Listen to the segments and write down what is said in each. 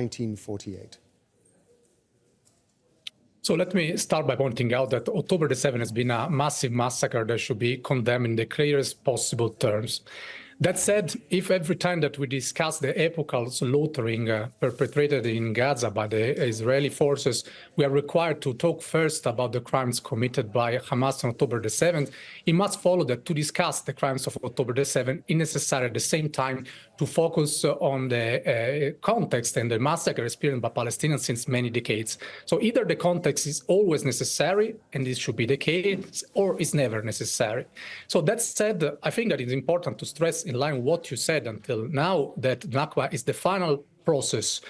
1948? So let me start by pointing out that October the 7th has been a massive massacre that should be condemned in the clearest possible terms. That said, if every time that we discuss the epochal slaughtering perpetrated in Gaza by the Israeli forces, we are required to talk first about the crimes committed by Hamas on October the 7th, it must follow that to discuss the crimes of October the 7th, it is necessary at the same time to focus on the context and the massacre experienced by Palestinians since many decades. So either the context is always necessary, and this should be the case, or is never necessary. So that said, I think that it's important to stress, in line with what you said until now, that Nakba is the final process,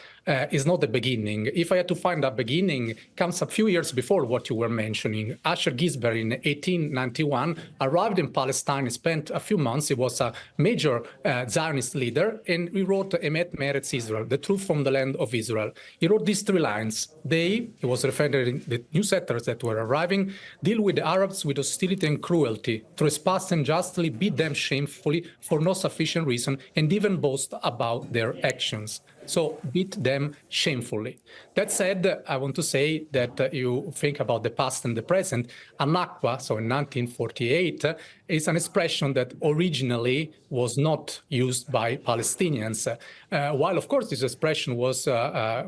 is not the beginning. If I had to find a beginning, comes a few years before what you were mentioning. Asher Gisbert in 1891 arrived in Palestine, spent a few months. He was a major Zionist leader, and he wrote Emet Meretz Israel, the truth from the land of Israel. He wrote these three lines. He was referring to the new settlers that were arriving, deal with the Arabs with hostility and cruelty, trespass unjustly, beat them shamefully for no sufficient reason, and even boast about their actions. So beat them shamefully. That said, I want to say that you think about the past and the present. Nakba, so in 1948, is an expression that originally was not used by Palestinians. While, of course, this expression was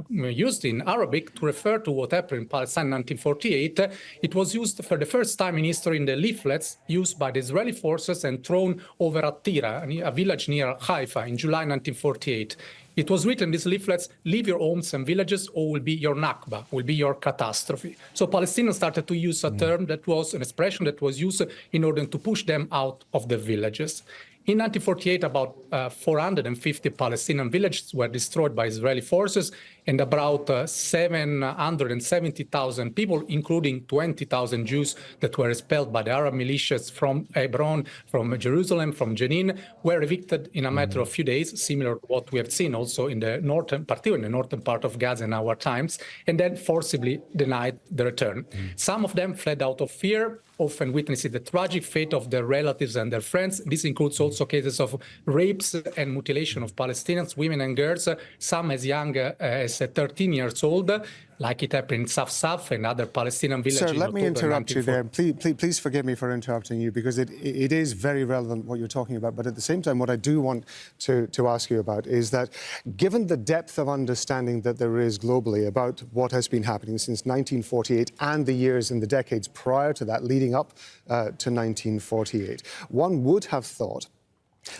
used in Arabic to refer to what happened in Palestine in 1948, it was used for the first time in history in the leaflets used by the Israeli forces and thrown over Atira, a village near Haifa, in July 1948. It was written in these leaflets, leave your homes and villages or will be your Nakba, will be your catastrophe. So Palestinians started to use a term that was an expression that was used in order to push them out of the villages. In 1948, about 450 Palestinian villages were destroyed by Israeli forces, and about 770,000 people, including 20,000 Jews that were expelled by the Arab militias from Hebron, from Jerusalem, from Jenin, were evicted in a matter of few days, similar to what we have seen also in the northern, particularly in the northern part of Gaza in our times, and then forcibly denied the return. Some of them fled out of fear, often witnessing the tragic fate of their relatives and their friends. This includes also cases of rapes and mutilation of Palestinians, women and girls, some as young as 13 years old, like it happened in Saf and other Palestinian villages. Sir, let me interrupt you there. Please forgive me for interrupting you, because it is very relevant what you're talking about. But at the same time, what I do want to ask you about is that, given the depth of understanding that there is globally about what has been happening since 1948 and the years and the decades prior to that, leading up to 1948, one would have thought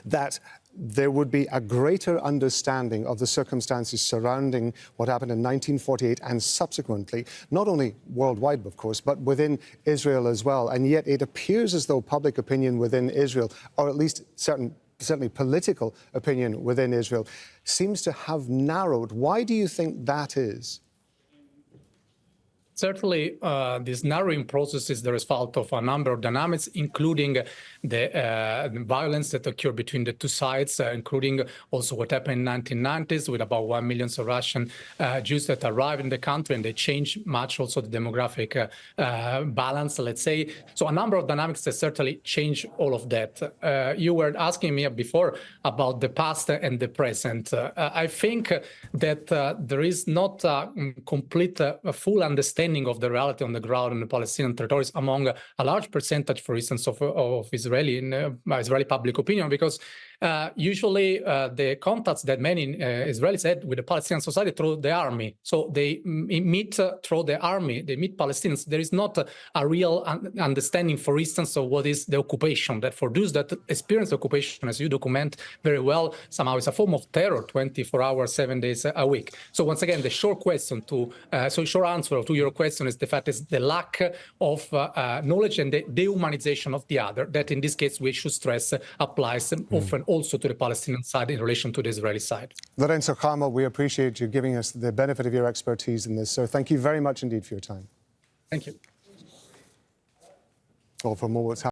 that there would be a greater understanding of the circumstances surrounding what happened in 1948 and subsequently, not only worldwide, of course, but within Israel as well. And yet it appears as though public opinion within Israel, or at least certainly political opinion within Israel, seems to have narrowed. Why do you think that is? Certainly, this narrowing process is the result of a number of dynamics, including the violence that occurred between the two sides, including also what happened in the 1990s with about 1 million Russian Jews that arrived in the country, and they changed much also the demographic balance, let's say. So a number of dynamics that certainly change all of that. You were asking me before about the past and the present. I think that there is not a complete, full understanding of the reality on the ground in the Palestinian territories among a large percentage, for instance, of Israeli public opinion, because usually the contacts that many Israelis had with the Palestinian society through the army. So they meet through the army, they meet Palestinians. There is not a real understanding, for instance, of what is the occupation, that for those that experience occupation, as you document very well, somehow it's a form of terror, 24 hours, 7 days a week. So once again, the short question short answer to your question is the fact is the lack of knowledge and the dehumanization of the other, that in this case we should stress applies often also to the Palestinian side in relation to the Israeli side. Lorenzo Kamel, we appreciate you giving us the benefit of your expertise in this, sir. Thank you very much indeed for your time. Thank you. Well, for more what's happening.